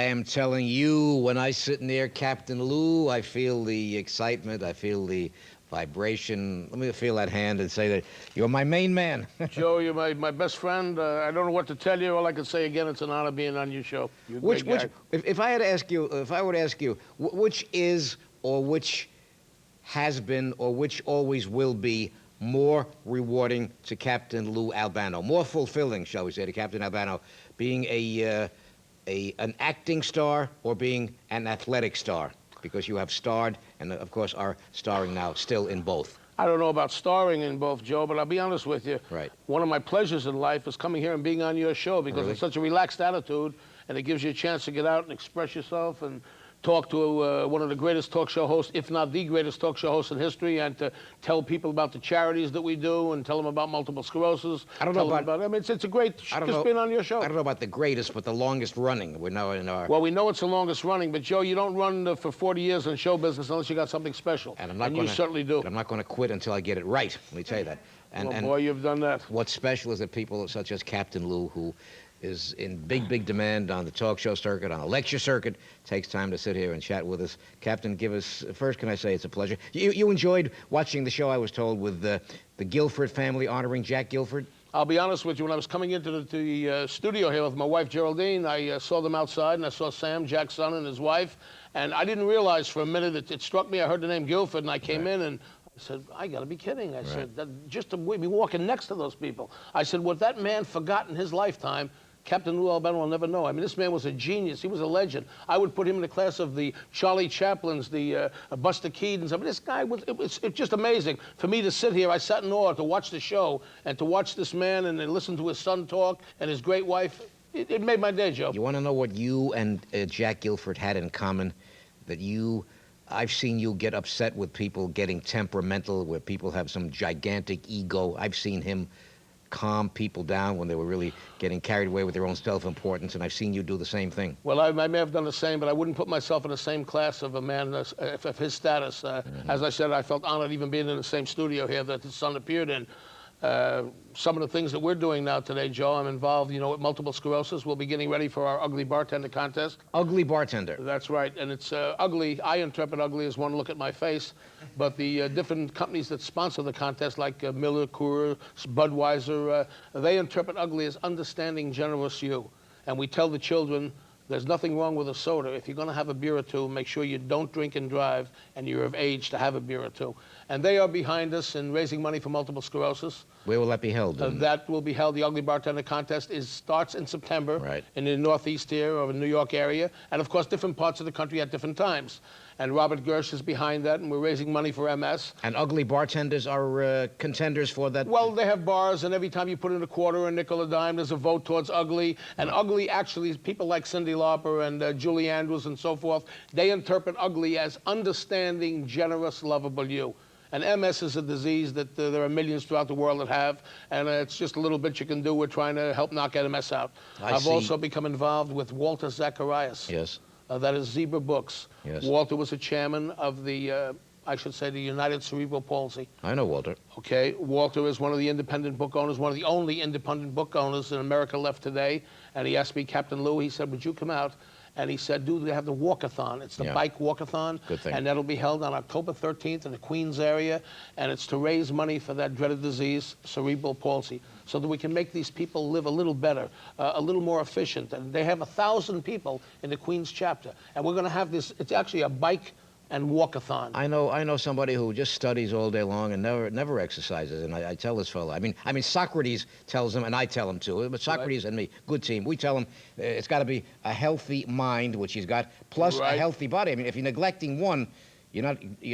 am telling you, when I sit near Captain Lou, I feel the excitement, I feel the vibration. Let me feel that hand and say that you're my main man. Joe, you're my best friend. I don't know what to tell you. All I can say again, it's an honor being on your show. You're a great guy. If I had to ask you, if I were to ask you, which is or which has been or which always will be more rewarding to Captain Lou Albano, more fulfilling, shall we say, to Captain Albano, being an acting star or being an athletic star? Because you have starred and, of course, are starring now still in both. I don't know about starring in both, Joe, but I'll be honest with you. Right. One of my pleasures in life is coming here and being on your show because Really? it's such a relaxed attitude, and it gives you a chance to get out and express yourself and talk to one of the greatest talk show hosts, if not the greatest talk show host in history, and to tell people about the charities that we do and tell them about multiple sclerosis. I don't know about... I mean, it's a great, just being on your show. I don't know about the greatest, but the longest running. We know in our... Well, we know it's the longest running, but Joe, you don't run for 40 years in show business unless you got something special. And I'm not you certainly do. I'm not going to quit until I get it right. Let me tell you that. And boy, you've done that. What's special is that people such as Captain Lou, who is in big demand on the talk show circuit, on the lecture circuit, takes time to sit here and chat with us. Captain, give us, first can I say it's a pleasure. You enjoyed watching the show, I was told, with the Guilford family honoring Jack Guilford? I'll be honest with you, when I was coming into the studio here with my wife, Geraldine, I saw them outside, and I saw Sam, Jack's son, and his wife, and I didn't realize for a minute, it struck me, I heard the name Guilford, and I came in, and I said, I got to be kidding. I said, just to be walking next to those people. I said, what that man forgot in his lifetime, Captain Lou Albano will never know. I mean, this man was a genius. He was a legend. I would put him in the class of the Charlie Chaplins, the Buster Keatons. I mean, this guy it's just amazing. For me to sit here, I sat in awe to watch the show and to watch this man and then listen to his son talk and his great wife. It made my day, Joe. You want to know what you and Jack Guilford had in common? That I've seen you get upset with people getting temperamental, where people have some gigantic ego. I've seen him calm people down when they were really getting carried away with their own self-importance, and I've seen you do the same thing. Well, I may have done the same, but I wouldn't put myself in the same class of a man of his status. As I said, I felt honored even being in the same studio here that his son appeared in. Some of the things that we're doing now today, Joe, I'm involved, with multiple sclerosis. We'll be getting ready for our Ugly Bartender contest. Ugly Bartender. That's right, and it's ugly. I interpret ugly as one look at my face, but the different companies that sponsor the contest, like Miller, Coors, Budweiser, they interpret ugly as understanding, generous you. And we tell the children, there's nothing wrong with a soda. If you're going to have a beer or two, make sure you don't drink and drive, and you're of age to have a beer or two. And they are behind us in raising money for multiple sclerosis. Where will that be held? That will be held. The Ugly Bartender contest starts in September in the Northeast here or the New York area. And, of course, different parts of the country at different times. And Robert Gersh is behind that, and we're raising money for MS. And Ugly Bartenders are contenders for that? Well, they have bars, and every time you put in a quarter, a nickel, a dime, there's a vote towards Ugly. And Ugly, actually, people like Cyndi Lauper and Julie Andrews and so forth, they interpret Ugly as understanding, generous, lovable you. And MS is a disease that there are millions throughout the world that have, and it's just a little bit you can do. We're trying to help knock MS out. I've also become involved with Walter Zacharias. Yes. That is Zebra Books. Yes. Walter was the chairman of the, I should say, the United Cerebral Palsy. I know Walter. Okay. Walter is one of the independent book owners, one of the only independent book owners in America left today. And he asked me, Captain Lou, he said, would you come out? And he said, dude, they have the walkathon. It's the bike walkathon. Good thing. And that'll be held on October 13th in the Queens area. And it's to raise money for that dreaded disease, cerebral palsy, so that we can make these people live a little better, a little more efficient. And they have 1,000 people in the Queens chapter. And we're going to have this, it's actually a bike and walkathon. I know somebody who just studies all day long and never exercises, and I tell this fellow. I mean Socrates tells him, and I tell him too. But Socrates and me, good team. We tell him it's got to be a healthy mind, which he's got, plus a healthy body. I mean, if you're neglecting one, you're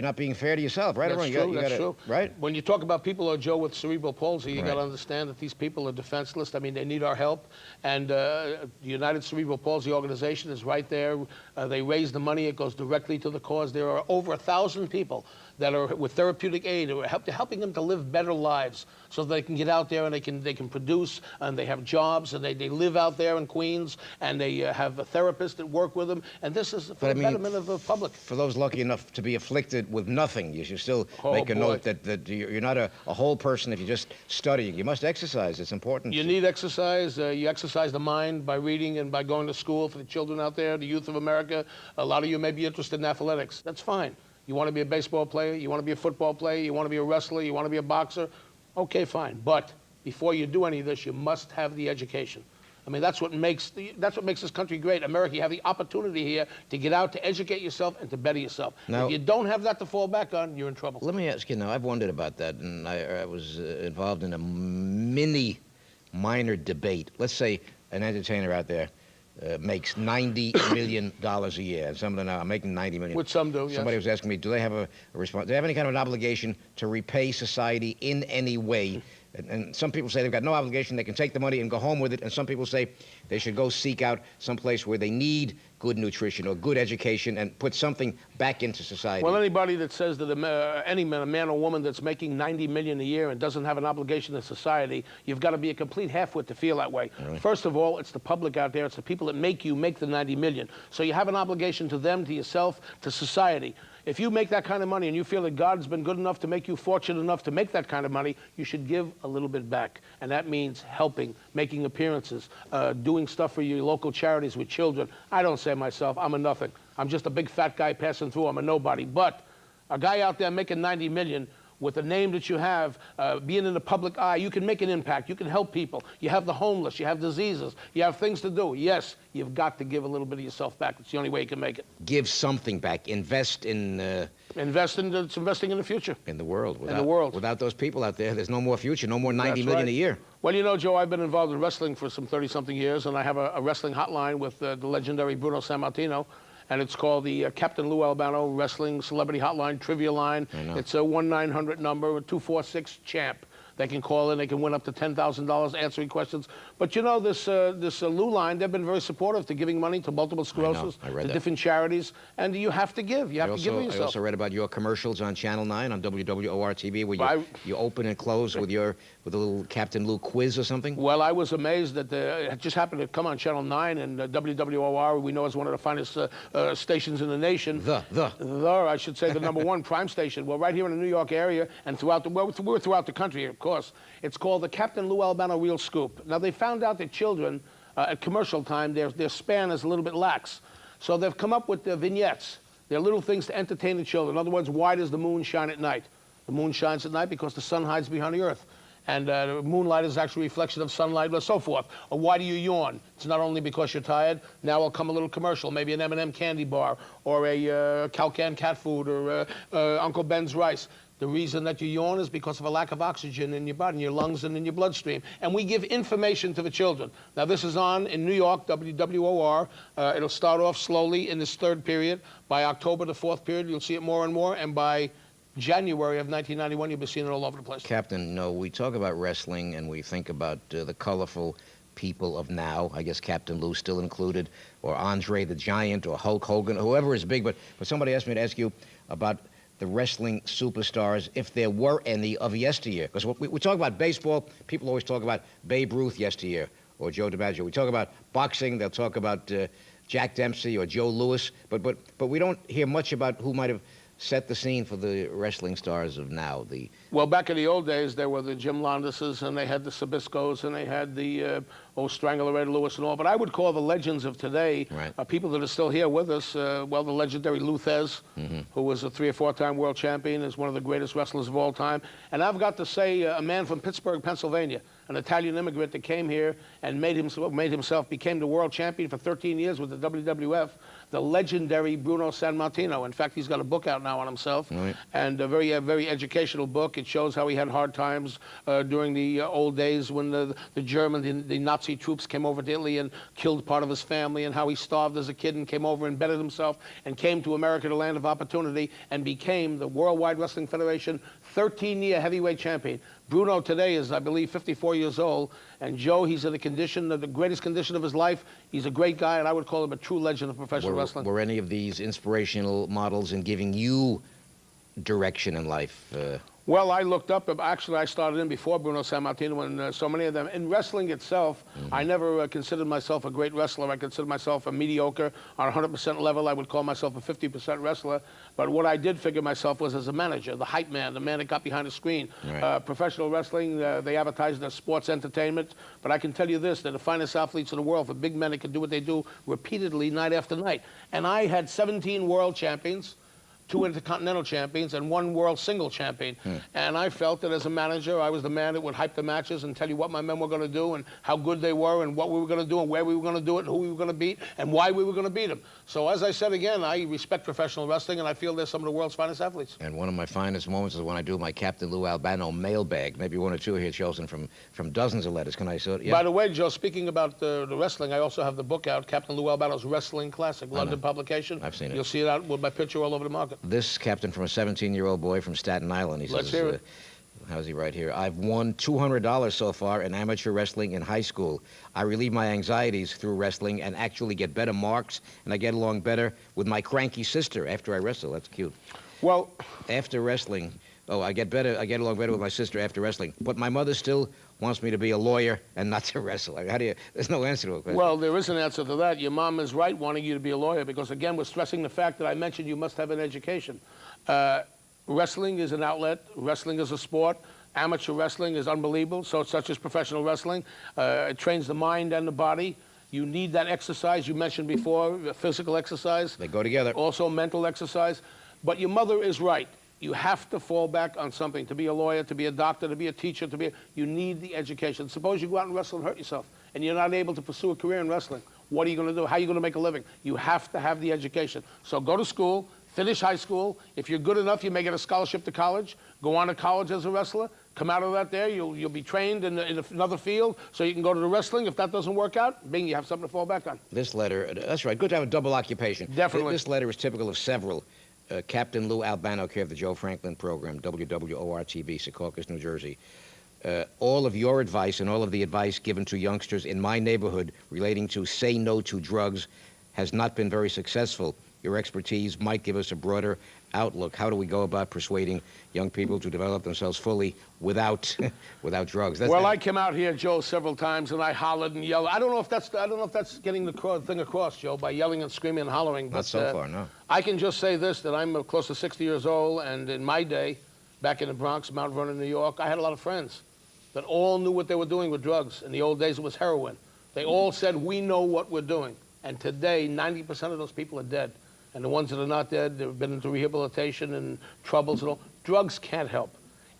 not being fair to yourself, right? That's true. That's true. Right. When you talk about people, Joe, with cerebral palsy, you got to understand that these people are defenseless. I mean, they need our help, and the United Cerebral Palsy Organization is right there. They raise the money; it goes directly to the cause. There are over 1,000 people that are with therapeutic aid, or helping them to live better lives, so they can get out there and they can produce, and they have jobs, and they live out there in Queens, and they have a therapist that work with them, and this is for the betterment of the public. For those lucky enough to be afflicted with nothing, you should still make a note that you're not a whole person if you're just studying. You must exercise. It's important. You need exercise. You exercise the mind by reading and by going to school. For the children out there, the youth of America, a lot of you may be interested in athletics. That's fine. You want to be a baseball player, you want to be a football player, you want to be a wrestler, you want to be a boxer, okay, fine. But before you do any of this, you must have the education. I mean, that's what makes this country great. America, you have the opportunity here to get out, to educate yourself, and to better yourself. Now, if you don't have that to fall back on, you're in trouble. Let me ask you now, I've wondered about that, and I was involved in a minor debate. Let's say an entertainer out there makes $90 million a year. And some of them are making $90 million. Which some do, yes. Somebody was asking me, do they have a response? Do they have any kind of an obligation to repay society in any way? And some people say they've got no obligation. They can take the money and go home with it. And some people say they should go seek out some place where they need good nutrition or good education and put something back into society. Well, anybody that says that a man or woman that's making $90 million a year and doesn't have an obligation to society, you've got to be a complete halfwit to feel that way. Really? First of all, it's the public out there. It's the people that make the $90 million. So you have an obligation to them, to yourself, to society. If you make that kind of money and you feel that God's been good enough to make you fortunate enough to make that kind of money, you should give a little bit back. And that means helping, making appearances, doing stuff for your local charities with children. I don't say myself, I'm a nothing. I'm just a big fat guy passing through. I'm a nobody. But a guy out there making $90 million with the name that you have, being in the public eye, you can make an impact. You can help people. You have the homeless. You have diseases. You have things to do. Yes, you've got to give a little bit of yourself back. It's the only way you can make it. Give something back. Invest in... It's investing in the future. In the world. In the world. Without those people out there, there's no more future, no more $90 million a year. Well, you know, Joe, I've been involved in wrestling for some 30-something years, and I have a wrestling hotline with the legendary Bruno Sammartino. And it's called the Capt Lou Albano Wrestling Celebrity Hotline Trivia Line. It's a 1-900 number, 246-CHAMP. They can call in. They can win up to $10,000 answering questions. But you know, this Lou line, they've been very supportive to giving money to multiple sclerosis, to different charities. And you have to give. You have to give of yourself. I also read about your commercials on Channel 9 on WWOR-TV where you open and close with a little Captain Lou quiz or something. Well, I was amazed that it just happened to come on Channel 9 and WWOR, we know is one of the finest stations in the nation. I should say, the #1 prime station. Well, right here in the New York area and we're throughout the country, of course. It's called the Capt Lou Albano Real Scoop. Now, they found out that children, at commercial time, their span is a little bit lax. So they've come up with the vignettes. They're little things to entertain the children. In other words, why does the moon shine at night? The moon shines at night because the sun hides behind the earth. And moonlight is actually a reflection of sunlight, and so forth. Or why do you yawn? It's not only because you're tired. Now will come a little commercial, maybe an M&M candy bar, or a Calcan cat food, or Uncle Ben's rice. The reason that you yawn is because of a lack of oxygen in your body, in your lungs, and in your bloodstream. And we give information to the children. Now, this is on in New York, WWOR. It'll start off slowly in this third period. By October, the fourth period, you'll see it more and more. And by January of 1991, you'll be seeing it all over the place. Captain, no, we talk about wrestling and we think about the colorful people of now. I guess Captain Lou still included, or Andre the Giant, or Hulk Hogan, whoever is big. But somebody asked me to ask you about the wrestling superstars, if there were any of yesteryear. Because we talk about baseball, people always talk about Babe Ruth yesteryear, or Joe DiMaggio. We talk about boxing, they'll talk about Jack Dempsey or Joe Louis, but we don't hear much about who might have set the scene for the wrestling stars of now. Well, back in the old days, there were the Jim Londuses, and they had the Sabiscos, and they had the Strangler Red Lewis and all. But I would call the legends of today, people that are still here with us, the legendary Lou Thez, who was a 3- or 4-time world champion, is one of the greatest wrestlers of all time. And I've got to say, a man from Pittsburgh, Pennsylvania, an Italian immigrant that came here and became the world champion for 13 years with the WWF, the legendary Bruno Sammartino. In fact, he's got a book out now on himself, and a very educational book. It shows how he had hard times during the old days when the Nazi troops came over to Italy and killed part of his family, and how he starved as a kid and came over and bettered himself and came to America, the land of opportunity, and became the Worldwide Wrestling Federation 13-year heavyweight champion. Bruno today is, I believe, 54 years old, and Joe, he's in the greatest condition of his life. He's a great guy, and I would call him a true legend of professional wrestling. Were any of these inspirational models in giving you direction in life? Well, I looked up, actually I started in before Bruno Sammartino and so many of them. In wrestling itself, I never considered myself a great wrestler. I considered myself a mediocre. On a 100% level, I would call myself a 50% wrestler. But what I did figure myself was as a manager, the hype man, the man that got behind the screen. Right. Professional wrestling, they advertise it as sports entertainment. But I can tell you this, they're the finest athletes in the world. For big men that can do what they do repeatedly, night after night. And I had 17 world champions, 2 intercontinental champions, and 1 world single champion. And I felt that as a manager, I was the man that would hype the matches and tell you what my men were going to do and how good they were and what we were going to do and where we were going to do it and who we were going to beat and why we were going to beat them. So as I said again, I respect professional wrestling, and I feel they're some of the world's finest athletes. And one of my finest moments is when I do my Captain Lou Albano mailbag. Maybe 1 or 2 here chosen from dozens of letters. Can I say it? Yeah. By the way, Joe, speaking about the wrestling, I also have the book out, Captain Lou Albano's Wrestling Classic, London publication. I've seen it. You'll see it out with my picture all over the market. This captain from a 17-year-old boy from Staten Island. He Let's says, hear it. How's he right here? I've won $200 so far in amateur wrestling in high school. I relieve my anxieties through wrestling and actually get better marks, and I get along better with my cranky sister after I wrestle. That's cute. Well, After wrestling, I get along better with my sister after wrestling. But my mother still wants me to be a lawyer and not to wrestle. How do you? There's no answer to a question. well, there is an answer to that. Your mom is right wanting you to be a lawyer because, again, we're stressing the fact that I mentioned you must have an education. Wrestling is an outlet. Wrestling is a sport. Amateur wrestling is unbelievable, so such as professional wrestling. It trains the mind and the body. You need that exercise you mentioned before, physical exercise. They go together. Also mental exercise. But your mother is right. You have to fall back on something. To be a lawyer, to be a doctor, to be a teacher, you need the education. Suppose you go out and wrestle and hurt yourself, and you're not able to pursue a career in wrestling. What are you going to do? How are you going to make a living? You have to have the education. So go to school, finish high school. If you're good enough, you may get a scholarship to college. Go on to college as a wrestler. Come out of that there. You'll be trained in another field, so you can go to the wrestling. If that doesn't work out, bing, you have something to fall back on. This letter, that's right. Good to have a double occupation. Definitely. This letter is typical of several. Captain Lou Albano, care of the Joe Franklin program, WWOR-TV, Secaucus, New Jersey. All of your advice and all of the advice given to youngsters in my neighborhood relating to say no to drugs has not been very successful. Your expertise might give us a broader outlook. How do we go about persuading young people to develop themselves fully without without drugs? I came out here, Joe, several times, and I hollered and yelled. I don't know if that's getting the thing across, Joe, by yelling and screaming and hollering. Not so far, no. I can just say this, that I'm close to 60 years old, and in my day, back in the Bronx, Mount Vernon, New York, I had a lot of friends that all knew what they were doing with drugs. In the old days, it was heroin. They all said, we know what we're doing. And today, 90% of those people are dead. And the ones that are not dead, they've been into rehabilitation and troubles and all. Drugs can't help.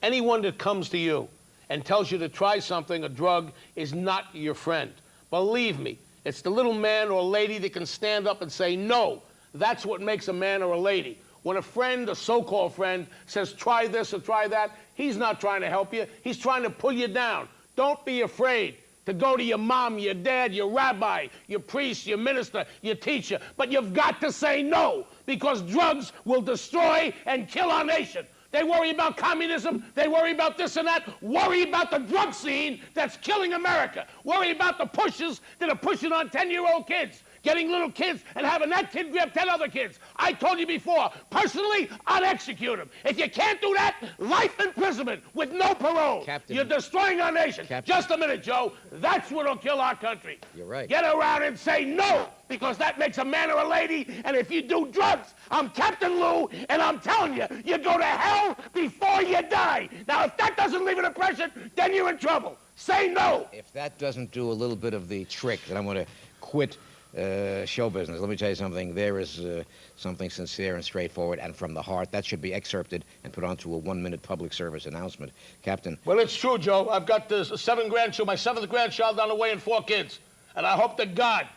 Anyone that comes to you and tells you to try something, a drug, is not your friend. Believe me, it's the little man or lady that can stand up and say no. That's what makes a man or a lady. When a friend, a so-called friend, says try this or try that, he's not trying to help you. He's trying to pull you down. Don't be afraid to go to your mom, your dad, your rabbi, your priest, your minister, your teacher. But you've got to say no, because drugs will destroy and kill our nation. They worry about communism. They worry about this and that. Worry about the drug scene that's killing America. Worry about the pushers that are pushing on 10-year-old kids, getting little kids and having that kid grab 10 other kids. I told you before, personally, I'd execute them. If you can't do that, life imprisonment with no parole. Captain, you're destroying our nation. Captain. Just a minute, Joe. That's what'll kill our country. You're right. Get around and say no, because that makes a man or a lady. And if you do drugs, I'm Captain Lou, and I'm telling you, you go to hell before you die. Now, if that doesn't leave an impression, then you're in trouble. Say no. If that doesn't do a little bit of the trick, then I'm going to quit show business. Let me tell you something. There is something sincere and straightforward and from the heart. That should be excerpted and put onto a 1-minute public service announcement. Captain. Well, it's true, Joe. I've got 7 grandchildren, my 7th grandchild on the way and 4 kids. And I hope to God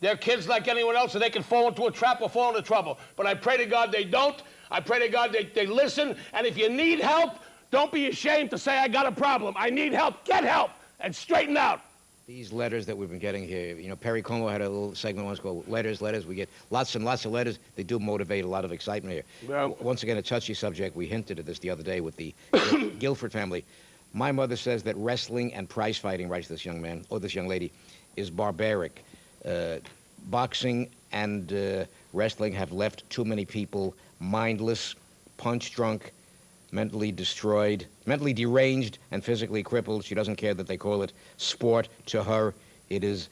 they're kids like anyone else and they can fall into a trap or fall into trouble. But I pray to God they don't. I pray to God they listen. And if you need help, don't be ashamed to say, I got a problem. I need help. Get help and straighten out. These letters that we've been getting here, you know, Perry Como had a little segment once called Letters. We get lots and lots of letters. They do motivate a lot of excitement here. Well, once again, a touchy subject. We hinted at this the other day with the Guilford family. My mother says that wrestling and prize fighting, writes this young man, or this young lady, is barbaric. Boxing and wrestling have left too many people mindless, punch-drunk, mentally destroyed, mentally deranged, and physically crippled. She doesn't care that they call it sport. To her, it is